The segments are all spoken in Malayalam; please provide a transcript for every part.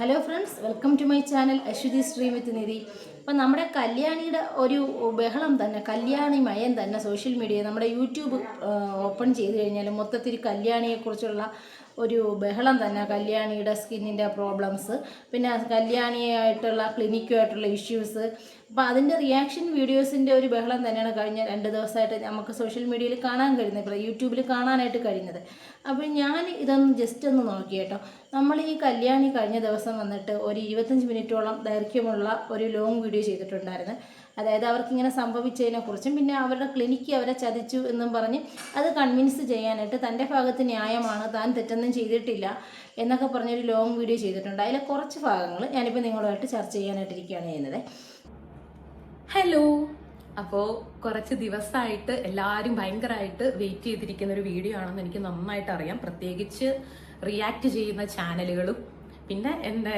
Hello friends, welcome to my channel Aswathy stream with Nidhi. അപ്പം നമ്മുടെ കല്യാണിയുടെ ഒരു ബഹളം തന്നെ, കല്യാണി മയം തന്നെ സോഷ്യൽ മീഡിയ നമ്മുടെ യൂട്യൂബ് ഓപ്പൺ ചെയ്ത് കഴിഞ്ഞാൽ മൊത്തത്തിൽ കല്യാണിയെക്കുറിച്ചുള്ള ഒരു ബഹളം തന്നെ. കല്യാണിയുടെ സ്കിന്നിൻ്റെ പ്രോബ്ലംസ്, പിന്നെ കല്യാണിയായിട്ടുള്ള ക്ലിനിക്കുമായിട്ടുള്ള ഇഷ്യൂസ്, അപ്പോൾ അതിൻ്റെ റിയാക്ഷൻ വീഡിയോസിൻ്റെ ഒരു ബഹളം തന്നെയാണ് കഴിഞ്ഞ 2 ദിവസമായിട്ട് നമുക്ക് സോഷ്യൽ മീഡിയയിൽ കാണാൻ കഴിയുന്നത്, ഇപ്പോൾ യൂട്യൂബിൽ കാണാനായിട്ട് കഴിയുന്നത്. അപ്പോൾ ഞാൻ ഇതൊന്ന് ജസ്റ്റ് ഒന്ന് നോക്കി കേട്ടോ. നമ്മൾ ഈ കല്യാണി കഴിഞ്ഞ ദിവസം വന്നിട്ട് ഒരു 25 മിനിറ്റോളം ദൈർഘ്യമുള്ള ഒരു ലോങ് വീഡിയോ ചെയ്തിട്ടുണ്ടായിരുന്നു. അതായത് അവർക്കിങ്ങനെ സംഭവിച്ചതിനെക്കുറിച്ചും പിന്നെ അവരുടെ ക്ലിനിക്ക് അവരെ ചതിച്ചു എന്നും പറഞ്ഞ് അത് കൺവിൻസ് ചെയ്യാനായിട്ട് തൻ്റെ ഭാഗത്ത് ന്യായമാണ്, താൻ തെറ്റൊന്നും ചെയ്തിട്ടില്ല എന്നൊക്കെ പറഞ്ഞൊരു ലോങ് വീഡിയോ ചെയ്തിട്ടുണ്ട്. അതിലെ കുറച്ച് ഭാഗങ്ങൾ ഞാനിപ്പോൾ നിങ്ങളുമായിട്ട് ചർച്ച ചെയ്യാനായിട്ടിരിക്കുകയാണ് ചെയ്യുന്നത്. ഹലോ. അപ്പോൾ കുറച്ച് ദിവസമായിട്ട് എല്ലാവരും ഭയങ്കരമായിട്ട് വെയിറ്റ് ചെയ്തിരിക്കുന്ന ഒരു വീഡിയോ ആണെന്ന് എനിക്ക് നന്നായിട്ട് അറിയാം. പ്രത്യേകിച്ച് റിയാക്ട് ചെയ്യുന്ന ചാനലുകളും പിന്നെ എൻ്റെ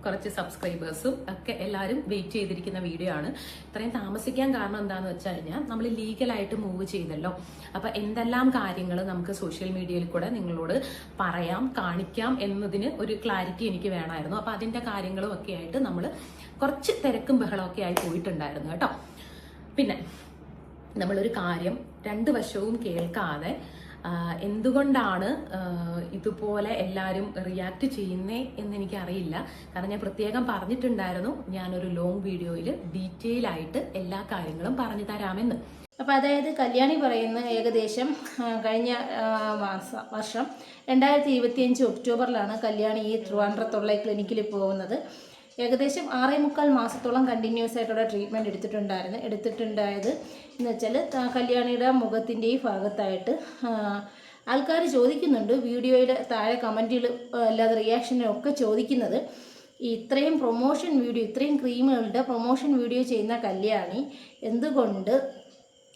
കുറച്ച് സബ്സ്ക്രൈബേഴ്സും ഒക്കെ എല്ലാവരും വെയിറ്റ് ചെയ്തിരിക്കുന്ന വീഡിയോ ആണ്. ഇത്രയും താമസിക്കാൻ കാരണം എന്താണെന്ന് വെച്ച് കഴിഞ്ഞാൽ നമ്മൾ ലീഗലായിട്ട് മൂവ് ചെയ്തല്ലോ. അപ്പം എന്തെല്ലാം കാര്യങ്ങൾ നമുക്ക് സോഷ്യൽ മീഡിയയിൽ കൂടെ നിങ്ങളോട് പറയാം, കാണിക്കാം എന്നതിന് ഒരു ക്ലാരിറ്റി എനിക്ക് വേണമായിരുന്നു. അപ്പം അതിൻ്റെ കാര്യങ്ങളും ഒക്കെ ആയിട്ട് നമ്മൾ കുറച്ച് തിരക്കും ബഹളമൊക്കെ ആയി പോയിട്ടുണ്ടായിരുന്നു കേട്ടോ. പിന്നെ നമ്മളൊരു കാര്യം 2 വശവും കേൾക്കാതെ എന്തുകൊണ്ടാണ് ഇതുപോലെ എല്ലാവരും റിയാക്ട് ചെയ്യുന്നേ എന്നെനിക്കറിയില്ല. കാരണം ഞാൻ പ്രത്യേകം പറഞ്ഞിട്ടുണ്ടായിരുന്നു ഞാനൊരു ലോങ് വീഡിയോയിൽ ഡീറ്റെയിൽ ആയിട്ട് എല്ലാ കാര്യങ്ങളും പറഞ്ഞു തരാമെന്ന്. അപ്പോൾ അതായത് കല്യാണി പറയുന്ന ഏകദേശം കഴിഞ്ഞ വർഷം 2025 ഒക്ടോബറിലാണ് കല്യാണി ഈ ട്രിവാൻഡ്രത്തുള്ള ക്ലിനിക്കിൽ പോകുന്നത്. ഏകദേശം 6.25 മാസത്തോളം കണ്ടിന്യൂസ് ആയിട്ടുള്ള ട്രീറ്റ്മെൻറ്റ് എടുത്തിട്ടുണ്ടായത് എന്ന് വെച്ചാൽ കല്യാണിയുടെ മുഖത്തിൻ്റെ ഈ ഭാഗത്തായിട്ട് ആൾക്കാർ ചോദിക്കുന്നുണ്ട്, വീഡിയോയുടെ താഴെ കമൻറ്റുകൾ അല്ലാതെ റിയാക്ഷനൊക്കെ ചോദിക്കുന്നത്, ഇത്രയും പ്രൊമോഷൻ വീഡിയോ, ഇത്രയും ക്രീമുകളുടെ പ്രൊമോഷൻ വീഡിയോ ചെയ്യുന്ന കല്യാണി എന്തുകൊണ്ട്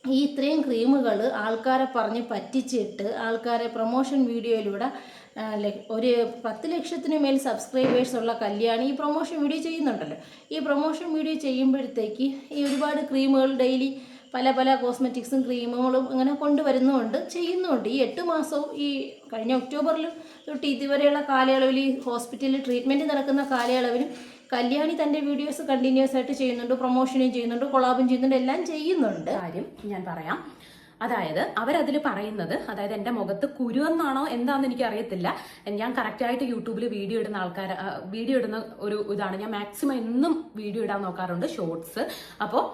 ഈ ഇത്രയും ക്രീമുകൾ ആൾക്കാരെ പറഞ്ഞ് പറ്റിച്ചിട്ട് ആൾക്കാരെ പ്രൊമോഷൻ വീഡിയോയിലൂടെ ഒരു 10 ലക്ഷത്തിന് മേൽ സബ്സ്ക്രൈബേഴ്സ് ഉള്ള കല്യാണി ഈ പ്രൊമോഷൻ വീഡിയോ ചെയ്യുന്നുണ്ടല്ലോ. ഈ പ്രൊമോഷൻ വീഡിയോ ചെയ്യുമ്പോഴത്തേക്ക് ഈ ഒരുപാട് ക്രീമുകൾ ഡെയിലി പല പല കോസ്മെറ്റിക്സും ക്രീമുകളും ഇങ്ങനെ കൊണ്ടുവരുന്നുമുണ്ട്, ചെയ്യുന്നുമുണ്ട്. ഈ 8 മാസവും ഈ കഴിഞ്ഞ ഒക്ടോബറിൽ തൊട്ട് ഇതുവരെയുള്ള കാലയളവിൽ ഈ ഹോസ്പിറ്റലിൽ ട്രീറ്റ്മെൻറ്റ് നടക്കുന്ന കാലയളവിലും കല്യാണി തൻ്റെ വീഡിയോസ് കണ്ടിന്യൂസ് ആയിട്ട് ചെയ്യുന്നുണ്ട്, പ്രൊമോഷനും ചെയ്യുന്നുണ്ട്, കൊളാബും ചെയ്യുന്നുണ്ട്, എല്ലാം ചെയ്യുന്നുണ്ട്. കാര്യം ഞാൻ പറയാം. അതായത് അവരതിൽ പറയുന്നത്, അതായത് എൻ്റെ മുഖത്ത് കുരു എന്നാണോ എന്താണെന്ന് എനിക്ക് അറിയത്തില്ല. ഞാൻ കറക്റ്റായിട്ട് യൂട്യൂബിൽ വീഡിയോ ഇടുന്ന ഒരു ഇതാണ്. ഞാൻ മാക്സിമം എന്നും വീഡിയോ ഇടാൻ നോക്കാറുണ്ട്, ഷോർട്സ്. അപ്പോൾ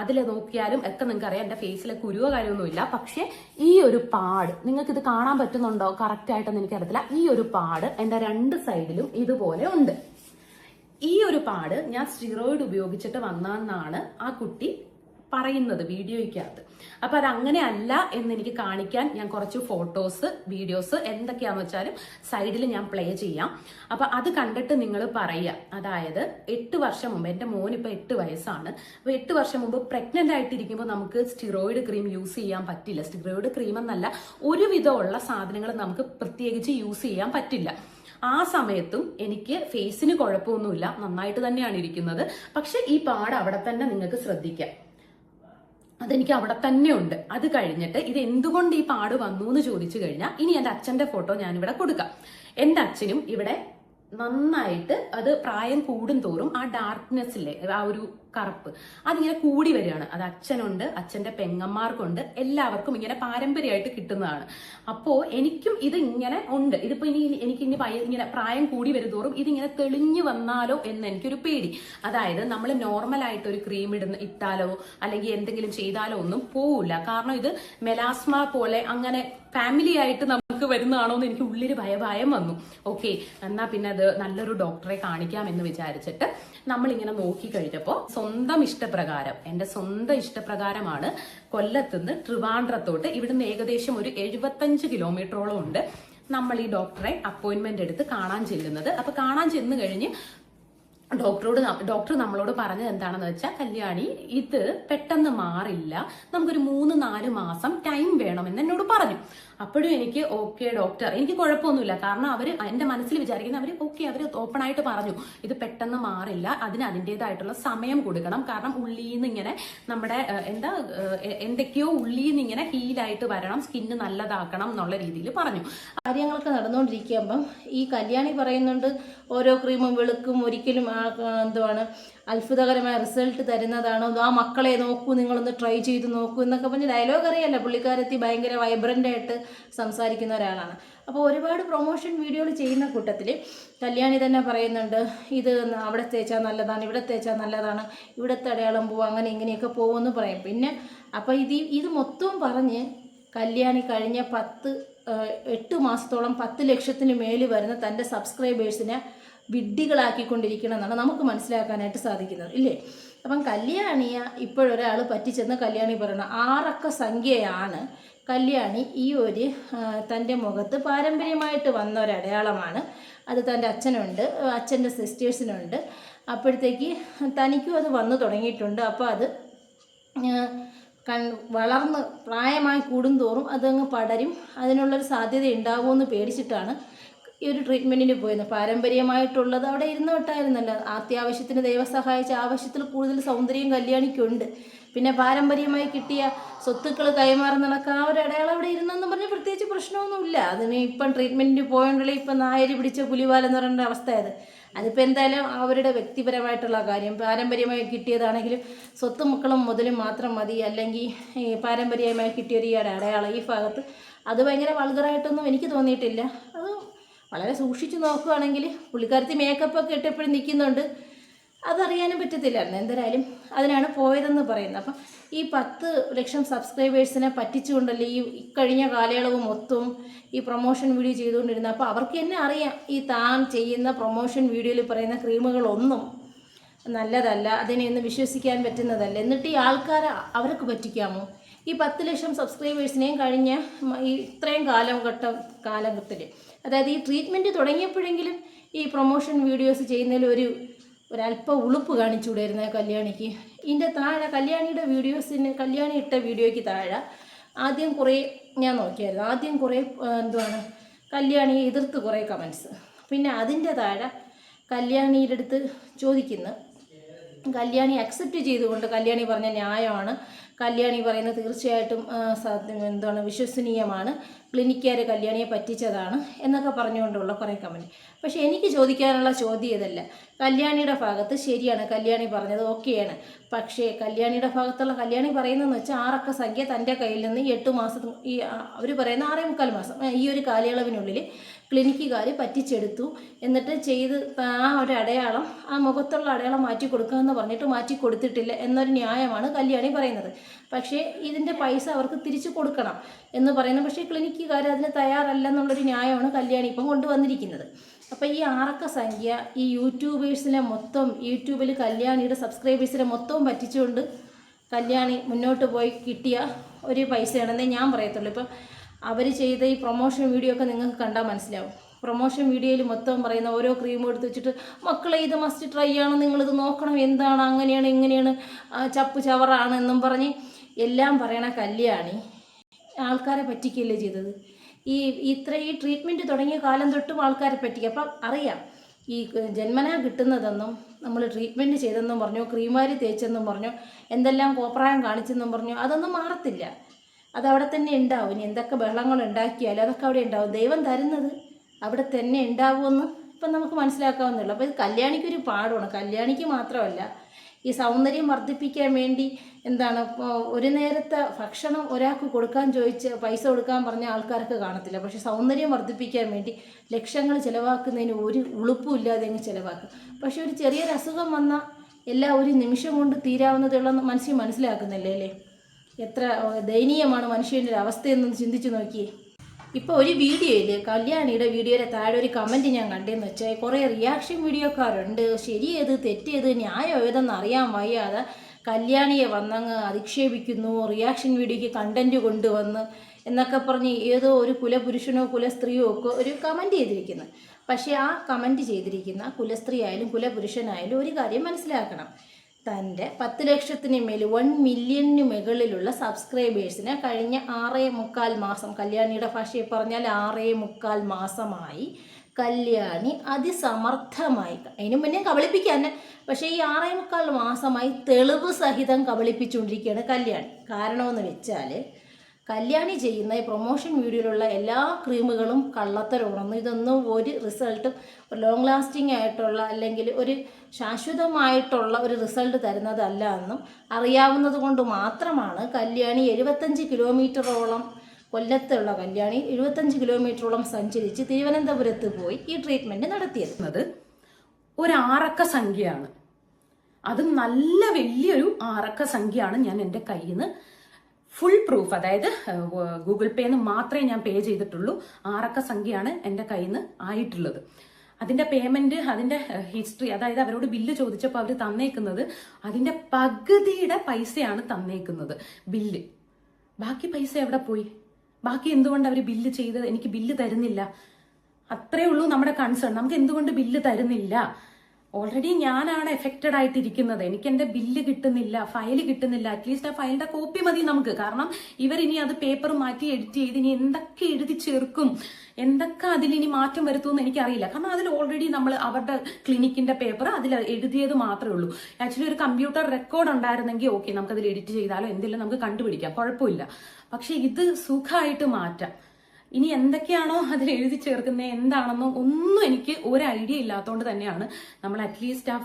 അതിൽ നോക്കിയാലും ഒക്കെ നിങ്ങൾക്ക് അറിയാം എൻ്റെ ഫേസിലെ കുരുവോ കാര്യമൊന്നുമില്ല. പക്ഷെ ഈ ഒരു പാട് നിങ്ങൾക്ക് ഇത് കാണാൻ പറ്റുന്നുണ്ടോ കറക്റ്റായിട്ടൊന്നും എനിക്കറിയത്തില്ല. ഈ ഒരു പാട് എൻ്റെ 2 സൈഡിലും ഇതുപോലെ ഉണ്ട്. ഈ ഒരു പാട് ഞാൻ സ്റ്റിറോയിഡ് ഉപയോഗിച്ചിട്ട് വന്നാന്നാണ് ആ കുട്ടി പറയുന്നത് വീഡിയോയ്ക്കകത്ത്. അപ്പൊ അത് അങ്ങനെയല്ല എന്ന് എനിക്ക് കാണിക്കാൻ ഞാൻ കുറച്ച് ഫോട്ടോസ്, വീഡിയോസ് എന്തൊക്കെയാന്ന് വെച്ചാലും സൈഡിൽ ഞാൻ പ്ലേ ചെയ്യാം. അപ്പൊ അത് കണ്ടിട്ട് നിങ്ങൾ പറയുക. അതായത് 8 വർഷം മുമ്പ്, എന്റെ മോൻ ഇപ്പൊ 8 വയസ്സാണ്. അപ്പൊ 8 വർഷം മുമ്പ് പ്രഗ്നന്റ് ആയിട്ടിരിക്കുമ്പോൾ നമുക്ക് സ്റ്റിറോയിഡ് ക്രീം യൂസ് ചെയ്യാൻ പറ്റില്ല. സ്റ്റിറോയിഡ് ക്രീം എന്നല്ല, ഒരുവിധമുള്ള സാധനങ്ങൾ നമുക്ക് പ്രത്യേകിച്ച് യൂസ് ചെയ്യാൻ പറ്റില്ല. ആ സമയത്തും എനിക്ക് ഫേസിന് കുഴപ്പമൊന്നുമില്ല, നന്നായിട്ട് തന്നെയാണ് ഇരിക്കുന്നത്. പക്ഷെ ഈ പാട് അവിടെ തന്നെ നിങ്ങൾക്ക് ശ്രദ്ധിക്കാം, അതെനിക്ക് അവിടെ തന്നെ ഉണ്ട്. അത് കഴിഞ്ഞിട്ട് ഇത് എന്തുകൊണ്ട് ഈ പാട് വന്നു എന്ന് ചോദിച്ചു കഴിഞ്ഞാൽ ഇനി എൻ്റെ അച്ഛൻ്റെ ഫോട്ടോ ഞാനിവിടെ കൊടുക്കാം. എൻ്റെ അച്ഛനും ഇവിടെ നന്നായിട്ട് അത് പ്രായം കൂടും തോറും ആ ഡാർക്ക്നെസ്സിലെ ആ ഒരു കറുപ്പ് അതിങ്ങനെ കൂടി വരികയാണ്. അത് അച്ഛനുണ്ട്, അച്ഛൻ്റെ പെങ്ങന്മാർക്കുണ്ട്, എല്ലാവർക്കും ഇങ്ങനെ പാരമ്പര്യമായിട്ട് കിട്ടുന്നതാണ്. അപ്പോൾ എനിക്കും ഇത് ഇങ്ങനെ ഉണ്ട്. ഇതിപ്പോൾ എനിക്കിനി ഇങ്ങനെ പ്രായം കൂടി വരുതോറും ഇതിങ്ങനെ തെളിഞ്ഞു വന്നാലോ എന്ന് എനിക്കൊരു പേടി. അതായത് നമ്മൾ നോർമലായിട്ട് ഒരു ക്രീം ഇട്ടാലോ അല്ലെങ്കിൽ എന്തെങ്കിലും ചെയ്താലോ ഒന്നും പോവില്ല. കാരണം ഇത് മെലാസ്മ പോലെ അങ്ങനെ ഫാമിലി ആയിട്ട് നമുക്ക് വരുന്നതാണോ എന്ന് എനിക്ക് ഉള്ളിൽ ഭയം വന്നു. ഓക്കെ, എന്നാ പിന്നെ അത് നല്ലൊരു ഡോക്ടറെ കാണിക്കാം എന്ന് വിചാരിച്ചിട്ട് നമ്മളിങ്ങനെ നോക്കി കഴിഞ്ഞപ്പോൾ എന്റെ സ്വന്തം ഇഷ്ടപ്രകാരമാണ് കൊല്ലത്തുനിന്ന് ട്രിവാൻഡ്രത്തോട്ട്, ഇവിടുന്ന് ഏകദേശം ഒരു 75 കിലോമീറ്ററോളം ഉണ്ട് നമ്മൾ ഈ ഡോക്ടറെ അപ്പോയിന്റ്മെന്റ് എടുത്ത് കാണാൻ ചെല്ലുന്നത്. അപ്പൊ കാണാൻ ചെന്ന് കഴിഞ്ഞ് ഡോക്ടർ നമ്മളോട് പറഞ്ഞത് എന്താണെന്ന് വെച്ചാൽ, കല്യാണി ഇത് പെട്ടെന്ന് മാറില്ല, നമുക്കൊരു 3-4 മാസം ടൈം വേണമെന്ന് എന്നോട് പറഞ്ഞു. അപ്പോഴും എനിക്ക് ഓക്കെ ഡോക്ടർ, എനിക്ക് കുഴപ്പമൊന്നുമില്ല. കാരണം അവർ എൻ്റെ മനസ്സിൽ വിചാരിക്കുന്ന അവർ ഓക്കെ, അവർ ഓപ്പൺ ആയിട്ട് പറഞ്ഞു ഇത് പെട്ടെന്ന് മാറില്ല, അതിന് അതിൻ്റെതായിട്ടുള്ള സമയം കൊടുക്കണം. കാരണം ഉള്ളിന്ന് ഇങ്ങനെ നമ്മുടെ എന്തൊക്കെയോ ഉള്ളിന്ന് ഇങ്ങനെ ഹീലായിട്ട് വരണം, സ്കിന്ന് നല്ലതാക്കണം എന്നുള്ള രീതിയിൽ പറഞ്ഞു. കാര്യങ്ങളൊക്കെ നടന്നുകൊണ്ടിരിക്കുമ്പം ഈ കല്യാണി പറയുന്നുണ്ട് ഓരോ ക്രീമും വെളുക്കും, ഒരിക്കലും എന്തുവാണ് അത്ഭുതകരമായ റിസൾട്ട് തരുന്നതാണോ, ആ മക്കളെ നോക്കൂ, നിങ്ങളൊന്ന് ട്രൈ ചെയ്ത് നോക്കൂ എന്നൊക്കെ പറഞ്ഞ് ഡയലോഗ് അറിയാമല്ലോ. പുള്ളിക്കാരത്തി ഭയങ്കര വൈബ്രൻ്റായിട്ട് സംസാരിക്കുന്ന ഒരാളാണ്. അപ്പോൾ ഒരുപാട് പ്രൊമോഷൻ വീഡിയോകൾ ചെയ്യുന്ന കൂട്ടത്തിൽ കല്യാണി തന്നെ പറയുന്നുണ്ട് ഇത് അവിടെ തേച്ചാൽ നല്ലതാണ്, ഇവിടെ തേച്ചാൽ നല്ലതാണ്, ഇവിടുത്തെ അടയാളം പോവും, അങ്ങനെ ഇങ്ങനെയൊക്കെ പോകുമെന്ന് പറയും. പിന്നെ അപ്പോൾ ഇത് മൊത്തവും പറഞ്ഞ് കല്യാണി കഴിഞ്ഞ 8 മാസത്തോളം 10 ലക്ഷത്തിന് മേൽ വരുന്ന തൻ്റെ സബ്സ്ക്രൈബേഴ്സിനെ വിഡ്ഢികളാക്കിക്കൊണ്ടിരിക്കണമെന്നാണ് നമുക്ക് മനസ്സിലാക്കാനായിട്ട് സാധിക്കുന്നത്, ഇല്ലേ? അപ്പം കല്യാണിയെ ഇപ്പോഴൊരാൾ പറ്റിച്ചെന്ന് കല്യാണി പറയണം. 6 അക്ക സംഖ്യയാണ് കല്യാണി ഈ ഒരു തൻ്റെ മുഖത്ത് പാരമ്പര്യമായിട്ട് വന്ന ഒരു അടയാളമാണ്. അത് തൻ്റെ അച്ഛനുണ്ട്, അച്ഛൻ്റെ സിസ്റ്റേഴ്സിനുണ്ട്. അപ്പോഴത്തേക്ക് തനിക്കും അത് വന്നു തുടങ്ങിയിട്ടുണ്ട്. അപ്പോൾ അത് വളർന്ന് പ്രായമായി കൂടുന്തോറും അതങ്ങ് പടരും, അതിനുള്ളൊരു സാധ്യത ഉണ്ടാവുമെന്ന് പേടിച്ചിട്ടാണ് ഈ ഒരു ട്രീറ്റ്മെൻറ്റിന് പോയത്. പാരമ്പര്യമായിട്ടുള്ളത് അവിടെ ഇരുന്നോട്ടായിരുന്നല്ലോ. അത്യാവശ്യത്തിന് ദൈവം സഹായിച്ച ആവശ്യത്തിൽ കൂടുതൽ സൗന്ദര്യം കല്യാണിക്കുണ്ട്. പിന്നെ പാരമ്പര്യമായി കിട്ടിയ സ്വത്തുക്കൾ കൈമാറുന്ന നടക്കുക ആ ഒരു അടയാളം അവിടെ ഇരുന്നെന്ന് പറഞ്ഞ് പ്രത്യേകിച്ച് പ്രശ്നമൊന്നുമില്ല. അതിന് ഇപ്പം ട്രീറ്റ്മെൻറ്റിന് പോയോണ്ടല്ലേ ഇപ്പം നായരി പിടിച്ച പുലിവാലെന്ന് പറയേണ്ട അവസ്ഥയായത്. അതിപ്പോൾ എന്തായാലും അവരുടെ വ്യക്തിപരമായിട്ടുള്ള കാര്യം. പാരമ്പര്യമായി കിട്ടിയതാണെങ്കിലും സ്വത്തും മക്കളും മുതലും മാത്രം മതി, അല്ലെങ്കിൽ ഈ പാരമ്പര്യമായി കിട്ടിയൊരു ഈ അടയാളം ഈ ഭാഗത്ത് അത് ഭയങ്കര വൾഗറായിട്ടൊന്നും എനിക്ക് തോന്നിയിട്ടില്ല. അത് വളരെ സൂക്ഷിച്ച് നോക്കുകയാണെങ്കിൽ പുള്ളിക്കാരത്തി മേക്കപ്പൊക്കെ ഇട്ടെപ്പോഴും നിൽക്കുന്നുണ്ട്, അതറിയാനും പറ്റത്തില്ലായിരുന്നു. എന്തായാലും അതിനാണ് പോയതെന്ന് പറയുന്നത്. അപ്പം ഈ 10 ലക്ഷം സബ്സ്ക്രൈബേഴ്സിനെ പറ്റിച്ചുകൊണ്ടല്ലേ ഈ കഴിഞ്ഞ കാലയളവ് മൊത്തവും ഈ പ്രൊമോഷൻ വീഡിയോ ചെയ്തുകൊണ്ടിരുന്നത്. അപ്പോൾ അവർക്ക് തന്നെ അറിയാം ഈ താൻ ചെയ്യുന്ന പ്രൊമോഷൻ വീഡിയോയിൽ പറയുന്ന ക്രീമുകളൊന്നും നല്ലതല്ല, അതിനെയൊന്നും വിശ്വസിക്കാൻ പറ്റുന്നതല്ല. എന്നിട്ട് ഈ ആൾക്കാരെ അവർക്ക് പറ്റിക്കാമോ? ഈ 10 ലക്ഷം സബ്സ്ക്രൈബേഴ്സിനെയും കഴിഞ്ഞ ഈ ഇത്രയും കാലഘട്ടത്തിൽ, അതായത് ഈ ട്രീറ്റ്മെൻറ്റ് തുടങ്ങിയപ്പോഴെങ്കിലും ഈ പ്രൊമോഷൻ വീഡിയോസ് ചെയ്യുന്നതിൽ ഒരല്പം ഉളുപ്പ് കാണിച്ചുകൂടായിരുന്നു കല്യാണിക്ക്. ഇതിൻ്റെ താഴെ കല്യാണിയുടെ കല്യാണി ഇട്ട വീഡിയോയ്ക്ക് താഴെ ആദ്യം കുറേ ഞാൻ നോക്കിയായിരുന്നു. ആദ്യം കുറേ കല്യാണിയെ എതിർത്ത് കുറേ കമൻസ്. പിന്നെ അതിൻ്റെ താഴെ കല്യാണിയുടെ അടുത്ത് ചോദിക്കുന്നു, കല്യാണി അക്സെപ്റ്റ് ചെയ്തുകൊണ്ട് കല്യാണി പറഞ്ഞ ന്യായമാണ്, കല്യാണി പറയുന്നത് തീർച്ചയായിട്ടും വിശ്വസനീയമാണ്, ക്ലിനിക്കാർ കല്യാണിയെ പറ്റിച്ചതാണ് എന്നൊക്കെ പറഞ്ഞുകൊണ്ടുള്ള കുറേ കമൻറ്റ്. പക്ഷേ എനിക്ക് ചോദിക്കാനുള്ള ചോദ്യം ഇതല്ല. കല്യാണിയുടെ ഭാഗത്ത് ശരിയാണ്, കല്യാണി പറഞ്ഞത് ഓക്കെയാണ്. പക്ഷേ കല്യാണിയുടെ ഭാഗത്തുള്ള കല്യാണി പറയുന്നതെന്ന് വെച്ചാൽ 6 അക്ക സംഖ്യ തൻ്റെ കയ്യിൽ നിന്ന് 8 മാസം, ഈ അവർ പറയുന്ന 6.25 മാസം, ഈ ഒരു കാലയളവിനുള്ളിൽ ക്ലിനിക്കുകാർ പറ്റിച്ചെടുത്തു. എന്നിട്ട് ചെയ്ത് ആ ഒരു അടയാളം, ആ മുഖത്തുള്ള അടയാളം മാറ്റി കൊടുക്കാമെന്ന് പറഞ്ഞിട്ട് മാറ്റി കൊടുത്തിട്ടില്ല എന്നൊരു ന്യായമാണ് കല്യാണി പറയുന്നത്. പക്ഷേ ഇതിൻ്റെ പൈസ അവർക്ക് തിരിച്ചു കൊടുക്കണം എന്ന് പറയുന്നു. പക്ഷേ ക്ലിനിക്കുകാർ അതിന് തയ്യാറല്ലെന്നുള്ളൊരു ന്യായമാണ് കല്യാണി ഇപ്പം കൊണ്ടുവന്നിരിക്കുന്നത്. അപ്പോൾ ഈ 6 അക്ക സംഖ്യ ഈ യൂട്യൂബേഴ്സിനെ മൊത്തം, യൂട്യൂബിൽ കല്യാണിയുടെ സബ്സ്ക്രൈബേഴ്സിനെ മൊത്തവും പറ്റിച്ചുകൊണ്ട് കല്യാണി മുന്നോട്ട് പോയി കിട്ടിയ ഒരു പൈസയാണെന്നേ ഞാൻ പറയത്തുള്ളൂ. ഇപ്പം അവർ ചെയ്ത ഈ പ്രൊമോഷൻ വീഡിയോ ഒക്കെ നിങ്ങൾക്ക് കണ്ടാൽ മനസ്സിലാവും. പ്രൊമോഷൻ വീഡിയോയിൽ മൊത്തം പറയുന്ന ഓരോ ക്രീമും എടുത്ത് വെച്ചിട്ട് മക്കളെ ഇത് മസ്റ്റ് ട്രൈ ആണ്, നിങ്ങളിത് നോക്കണം, എന്താണ് അങ്ങനെയാണ് ഇങ്ങനെയാണ് ചപ്പ് ചവറാണ് എന്നും പറഞ്ഞ് എല്ലാം പറയണ കല്യാണി ആൾക്കാരെ പറ്റിക്കുകയല്ലേ ചെയ്തത്. ഈ ട്രീറ്റ്മെൻറ്റ് തുടങ്ങിയ കാലം തൊട്ടും ആൾക്കാരെ പറ്റിക്കുക. അപ്പം അറിയാം ഈ ജന്മനാ കിട്ടുന്നതെന്നും നമ്മൾ ട്രീറ്റ്മെൻറ്റ് ചെയ്തെന്നും പറഞ്ഞു, ക്രീമാരി തേച്ചെന്നും പറഞ്ഞു, എന്തെല്ലാം കോപ്രായം കാണിച്ചെന്നും പറഞ്ഞു, അതൊന്നും മാറത്തില്ല. അതവിടെ തന്നെ ഉണ്ടാവും. ഇനി എന്തൊക്കെ ബഹളങ്ങൾ ഉണ്ടാക്കിയാലും അതൊക്കെ അവിടെ ഉണ്ടാവും. ദൈവം തരുന്നത് അവിടെ തന്നെ ഉണ്ടാവുമെന്ന് ഇപ്പം നമുക്ക് മനസ്സിലാക്കാവുന്നുള്ളൂ. അപ്പോൾ ഇത് കല്യാണിക്കൊരു പാഠമാണ്. കല്യാണിക്ക് മാത്രമല്ല, ഈ സൗന്ദര്യം വർദ്ധിപ്പിക്കാൻ വേണ്ടി ഒരു നേരത്തെ ഭക്ഷണം ഒരാൾക്ക് കൊടുക്കാൻ പൈസ കൊടുക്കാൻ പറഞ്ഞ ആൾക്കാർക്ക് കാണത്തില്ല. പക്ഷെ സൗന്ദര്യം വർദ്ധിപ്പിക്കാൻ വേണ്ടി ലക്ഷങ്ങൾ ചിലവാക്കുന്നതിന് ഒരു ഉളുപ്പും ഇല്ലാതെ അങ്ങ് ചിലവാക്കും. പക്ഷെ ഒരു ചെറിയൊരു അസുഖം വന്നാൽ എല്ലാം ഒരു നിമിഷം കൊണ്ട് തീരാവുന്നതുള്ള മനുഷ്യൻ മനസ്സിലാക്കുന്നില്ലേ അല്ലേ? എത്ര ദയനീയമാണ് മനുഷ്യൻ്റെ ഒരു അവസ്ഥയെന്നൊന്ന് ചിന്തിച്ച് നോക്കിയേ. ഇപ്പോൾ ഒരു വീഡിയോയിൽ, കല്യാണിയുടെ വീഡിയോയുടെ താഴെ ഒരു കമൻറ്റ് ഞാൻ കണ്ടതെന്ന് വെച്ചാൽ, കുറേ റിയാക്ഷൻ വീഡിയോക്കാരുണ്ട്, ശരിയേത് തെറ്റേത് ന്യായം ഏതെന്ന് അറിയാൻ വയ്യാതെ കല്യാണിയെ വന്നങ്ങ് അധിക്ഷേപിക്കുന്നു, റിയാക്ഷൻ വീഡിയോയ്ക്ക് കണ്ടൻറ്റ് കൊണ്ടുവന്ന് എന്നൊക്കെ പറഞ്ഞ് ഏതോ ഒരു കുലപുരുഷനോ കുലസ്ത്രീയോ ഒക്കെ ഒരു കമൻറ്റ് ചെയ്തിരിക്കുന്നു. പക്ഷേ ആ കമൻറ്റ് ചെയ്തിരിക്കുന്ന കുലസ്ത്രീ ആയാലും കുലപുരുഷനായാലും ഒരു കാര്യം മനസ്സിലാക്കണം, തൻ്റെ 10 ലക്ഷത്തിന് മേൽ 1 മില്യണിന് മുകളിലുള്ള സബ്സ്ക്രൈബേഴ്സിനെ കഴിഞ്ഞ 6.25 മാസം, കല്യാണിയുടെ ഭാഷയിൽ പറഞ്ഞാൽ 6.25 മാസമായി കല്യാണി അതിസമർത്ഥമായി, അതിനു മുന്നേ കബളിപ്പിക്കാൻ, പക്ഷേ ഈ 6.25 മാസമായി തെളിവ് സഹിതം കബളിപ്പിച്ചുകൊണ്ടിരിക്കുകയാണ് കല്യാണി. കാരണമെന്ന് വെച്ചാൽ കല്യാണി ചെയ്യുന്ന ഈ പ്രൊമോഷൻ വീഡിയോയിലുള്ള എല്ലാ ക്രീമുകളും കള്ളത്തരമാണെന്നും ഇതൊന്നും ഒരു റിസൾട്ടും ലോങ് ലാസ്റ്റിംഗ് ആയിട്ടുള്ള അല്ലെങ്കിൽ ഒരു ശാശ്വതമായിട്ടുള്ള ഒരു റിസൾട്ട് തരുന്നതല്ല എന്നും അറിയാവുന്നത് കൊണ്ട് മാത്രമാണ് കല്യാണി 75 കിലോമീറ്ററോളം, കൊല്ലത്തുള്ള കല്യാണി 75 കിലോമീറ്ററോളം സഞ്ചരിച്ച് തിരുവനന്തപുരത്ത് പോയി ഈ ട്രീറ്റ്മെൻറ്റ് നടത്തിയത്. ഒരു ആറക്ക സംഖ്യയാണ്, അത് നല്ല വലിയൊരു ആറക്ക സംഖ്യയാണ്. ഞാൻ എൻ്റെ കയ്യിൽ നിന്ന് ഫുൾ പ്രൂഫ്, അതായത് ഗൂഗിൾ പേന്ന് മാത്രമേ ഞാൻ പേ ചെയ്തിട്ടുള്ളൂ. ആറക്ക സംഖ്യയാണ് എൻ്റെ കയ്യിൽ നിന്ന് ആയിട്ടുള്ളത്. അതിന്റെ പേയ്മെന്റ്, അതിന്റെ ഹിസ്റ്ററി, അതായത് അവരോട് ബില്ല് ചോദിച്ചപ്പോൾ അവർ തന്നേക്കുന്നത് അതിന്റെ പകുതിയുടെ പൈസയാണ് തന്നേക്കുന്നത് ബില്ല്. ബാക്കി പൈസ എവിടെ പോയി? ബാക്കി എന്തുകൊണ്ട് അവർ ബില്ല് ചെയ്തത്? എനിക്ക് ബില്ല് തരുന്നില്ല. അത്രേ ഉള്ളൂ നമ്മുടെ കൺസേൺ. നമുക്ക് എന്തുകൊണ്ട് ബില്ല് തരുന്നില്ല? ഓൾറെഡി ഞാനാണ് എഫക്റ്റഡ് ആയിട്ടിരിക്കുന്നത്. എനിക്ക് എന്റെ ബില്ല് കിട്ടുന്നില്ല, ഫയല് കിട്ടുന്നില്ല. അറ്റ്ലീസ്റ്റ് ആ ഫയലിന്റെ കോപ്പി മതി നമുക്ക്. കാരണം ഇവരിനി അത് പേപ്പർ മാറ്റി എഡിറ്റ് ചെയ്ത് ഇനി എന്തൊക്കെ എഴുതി ചേർക്കും, എന്തൊക്കെ അതിലിനി മാറ്റം വരുത്തുമെന്ന് എനിക്കറിയില്ല. കാരണം അതിൽ ഓൾറെഡി നമ്മൾ അവരുടെ ക്ലിനിക്കിന്റെ പേപ്പർ അതിൽ എഴുതിയത് മാത്രമേ ഉള്ളൂ. ആക്ച്വലി ഒരു കമ്പ്യൂട്ടർ റെക്കോർഡ് ഉണ്ടായിരുന്നെങ്കിൽ ഓക്കെ, നമുക്കതിൽ എഡിറ്റ് ചെയ്താലോ എന്തെങ്കിലും നമുക്ക് കണ്ടുപിടിക്കാം, കുഴപ്പമില്ല. പക്ഷെ ഇത് സുഖമായിട്ട് മാറ്റാം. ഇനി എന്തൊക്കെയാണോ അതിൽ എഴുതി ചേർക്കുന്നത് എന്താണെന്നോ ഒന്നും എനിക്ക് ഒരു ഐഡിയ ഇല്ലാത്തതുകൊണ്ട് തന്നെയാണ് നമ്മൾ അറ്റ്ലീസ്റ്റ് ആ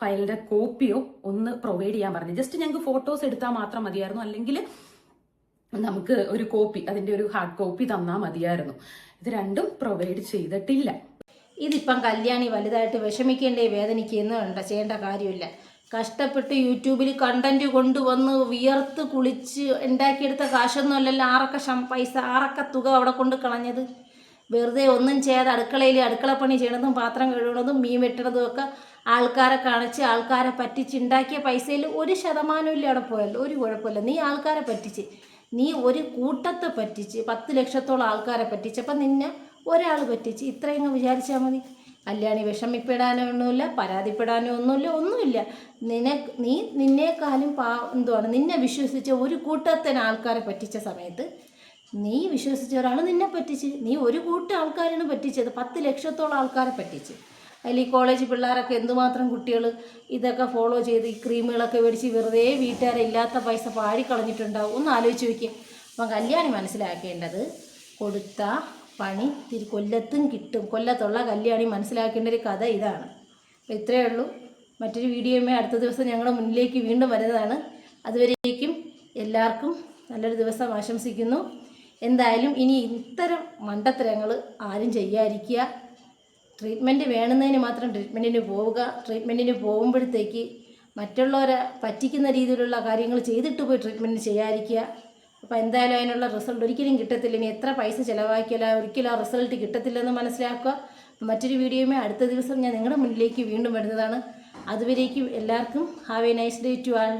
ഫയലിന്റെ കോപ്പിയോ ഒന്ന് പ്രൊവൈഡ് ചെയ്യാൻ പറഞ്ഞു. ജസ്റ്റ് ഞങ്ങൾക്ക് ഫോട്ടോസ് എടുത്താൽ മാത്രം മതിയായിരുന്നു, അല്ലെങ്കിൽ നമുക്ക് ഒരു കോപ്പി, അതിന്റെ ഒരു ഹാർഡ് കോപ്പി തന്നാൽ മതിയായിരുന്നു. ഇത് രണ്ടും പ്രൊവൈഡ് ചെയ്തിട്ടില്ല. ഇതിപ്പം കല്യാണി വലുതായിട്ട് വിഷമിക്കേണ്ടേ വേദനിക്കുകയെന്ന് ചെയ്യേണ്ട കാര്യമില്ല. കഷ്ടപ്പെട്ട് യൂട്യൂബിൽ കണ്ടന്റ് കൊണ്ടുവന്ന് വിയർത്ത് കുളിച്ച് ഉണ്ടാക്കിയെടുത്ത കാശൊന്നും അല്ലല്ലോ ആറക്ക തുക അവിടെ കൊണ്ട് കളഞ്ഞത്. വെറുതെ ഒന്നും ചെയ്യാതെ അടുക്കളപ്പണി ചെയ്യണതും പാത്രം കഴുകണതും മീൻ വെട്ടണതും ഒക്കെ ആൾക്കാരെ കാണിച്ച് ആൾക്കാരെ പറ്റിച്ച് ഉണ്ടാക്കിയ പൈസയിൽ 1% ഇല്ല അവിടെ പോയല്ലോ. ഒരു കുഴപ്പമില്ല. നീ ആൾക്കാരെ പറ്റിച്ച്, നീ ഒരു കൂട്ടത്തെ പറ്റിച്ച് 10 ലക്ഷത്തോളം ആൾക്കാരെ പറ്റിച്ചപ്പം നിന്നെ ഒരാൾ പറ്റിച്ച്. ഇത്രയും വിചാരിച്ചാൽ മതി. കല്യാണി വിഷമിപ്പെടാനോ ഒന്നുമില്ല, പരാതിപ്പെടാനോ ഒന്നുമില്ല. നിന്നേക്കാളും നിന്നെ വിശ്വസിച്ച ഒരു കൂട്ടത്തിന് ആൾക്കാരെ പറ്റിച്ച സമയത്ത് നീ വിശ്വസിച്ച ഒരാൾ നിന്നെ പറ്റിച്ച്. നീ ഒരു കൂട്ടം ആൾക്കാരാണ് പറ്റിച്ചത്, 10 ലക്ഷത്തോളം ആൾക്കാരെ പറ്റിച്ച്. അതിൽ ഈ കോളേജ് പിള്ളേരൊക്കെ എന്തുമാത്രം കുട്ടികൾ ഇതൊക്കെ ഫോളോ ചെയ്ത് ഈ ക്രീമുകളൊക്കെ മേടിച്ച് വെറുതെ വീട്ടുകാരെ ഇല്ലാത്ത പൈസ പാടിക്കളഞ്ഞിട്ടുണ്ടാവും. ഒന്ന് ആലോചിച്ച് നോക്കിയേ. അപ്പം കല്യാണി മനസ്സിലാക്കേണ്ടത്, കൊടുത്ത പണി കൊല്ലത്തും കിട്ടും. കൊല്ലത്തുള്ള കല്യാണി മനസ്സിലാക്കേണ്ട ഒരു കഥ ഇതാണ്. അപ്പോൾ ഇത്രയേ ഉള്ളൂ. മറ്റൊരു വീഡിയോയുമായി അടുത്ത ദിവസം ഞങ്ങളുടെ മുന്നിലേക്ക് വീണ്ടും വരുന്നതാണ്. അതുവരേക്കും എല്ലാവർക്കും നല്ലൊരു ദിവസം ആശംസിക്കുന്നു. എന്തായാലും ഇനി ഇത്തരം മണ്ടത്തരങ്ങൾ ആരും ചെയ്യാതിരിക്കുക. ട്രീറ്റ്മെൻറ്റ് വേണമെന്നതിന് മാത്രം ട്രീറ്റ്മെൻറ്റിന് പോവുക. ട്രീറ്റ്മെൻറ്റിന് പോകുമ്പോഴത്തേക്ക് മറ്റുള്ളവരെ പറ്റിക്കുന്ന രീതിയിലുള്ള കാര്യങ്ങൾ ചെയ്തിട്ട് പോയി ട്രീറ്റ്മെൻറ്റ് ചെയ്യാതിരിക്കുക. അപ്പോൾ എന്തായാലും അതിനുള്ള റിസൾട്ട് ഒരിക്കലും കിട്ടത്തില്ല. ഇനി എത്ര പൈസ ചിലവാക്കിയാലും ഒരിക്കലും ആ റിസൾട്ട് കിട്ടത്തില്ലെന്ന് മനസ്സിലാക്കുക. മറ്റൊരു വീഡിയോയുമായി അടുത്ത ദിവസം ഞാൻ നിങ്ങളുടെ മുന്നിലേക്ക് വീണ്ടും വരുന്നതാണ്. അതുവരേക്കും എല്ലാവർക്കും have a nice day to all.